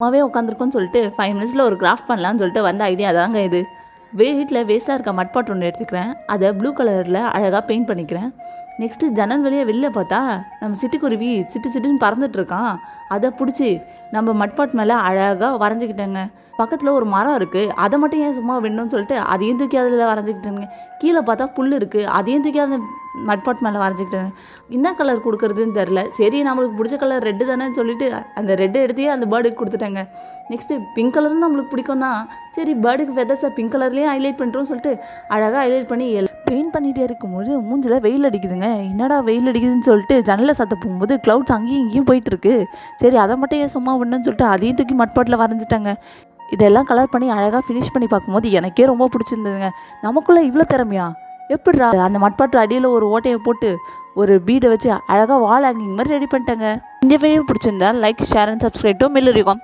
சும்மாவே உட்காந்துருக்கோன்னு சொல்லிட்டு 5 மினிட்ஸில் ஒரு கிராஃப்ட் பண்ணலான்னு சொல்லிட்டு வந்த ஐடியா தாங்க இது. வீட்டில் வேஸ்ட்டாக இருக்க மட்பாட் ஒன்று எடுத்துக்கிறேன். அதை ப்ளூ கலரில் அழகாக பெயிண்ட் பண்ணிக்கிறேன். நெக்ஸ்ட்டு ஜன்னல் வழியாக வெளில பார்த்தா நம்ம சிட்டுக்குருவி சிட்டுன்னு பறந்துட்டுருக்கான். அதை பிடிச்சி நம்ம மட்பாட் மேலே அழகாக வரைஞ்சிக்கிட்டேங்க. பக்கத்தில் ஒரு மரம் இருக்குது, அதை மட்டும் ஏன் சும்மா விடணும்னு சொல்லிட்டு அதையும் தூக்கி அதில் வரைஞ்சிக்கிட்டேங்க. கீழே பார்த்தா புல் இருக்குது, அதையும் தூக்கி அந்த மட்பாட் மேலே வரைஞ்சிக்கிட்டேங்க. என்ன கலர் கொடுக்குறதுன்னு தெரில. சரி நம்மளுக்கு பிடிச்ச கலர் ரெட்டு தானே சொல்லிட்டு அந்த ரெட்டை எடுத்தையே அந்த பேர்டுக்கு கொடுத்துட்டேங்க. நெக்ஸ்ட்டு பிங்க் கலரும் நம்மளுக்கு பிடிக்கும் தான். சரி பேர்டுக்கு ஃபெதர்ஸை பிங்க் கலர்லேயே ஹைலைட் பண்ணுறோன்னு சொல்லிட்டு அழகாக ஹைலைட் பண்ணி பெயிண்ட் பண்ணிகிட்டே இருக்கும்போது மூஞ்சில் வெயில் அடிக்குதுங்க. என்னடா வெயில் அடிக்குதுன்னு சொல்லிட்டு ஜன்னலை சத்த போகும்போது க்ளவுட்ஸ் அங்கேயும் இங்கேயும் போயிட்டுருக்கு. சரி அதை மட்டும் ஏன் சும்மா விடணும்னு சொல்லிட்டு அதையும் தூக்கி மட்பாட்டில் வரைஞ்சிட்டாங்க. இதெல்லாம் கலர் பண்ணி அழகாக ஃபினிஷ் பண்ணி பார்க்கும்போது எனக்கே ரொம்ப பிடிச்சிருந்ததுங்க. நமக்குள்ளே இவ்வளோ திறமையா எப்படிடா? அந்த மட்பாட்டு அடியில் ஒரு ஓட்டையை போட்டு ஒரு பீடை வச்சு அழகாக வால் ஹேங்கிங் மாதிரி ரெடி பண்ணிட்டாங்க. இந்த வீடியோ பிடிச்சிருந்தா like, share and subscribe to மில்லரிகாம்.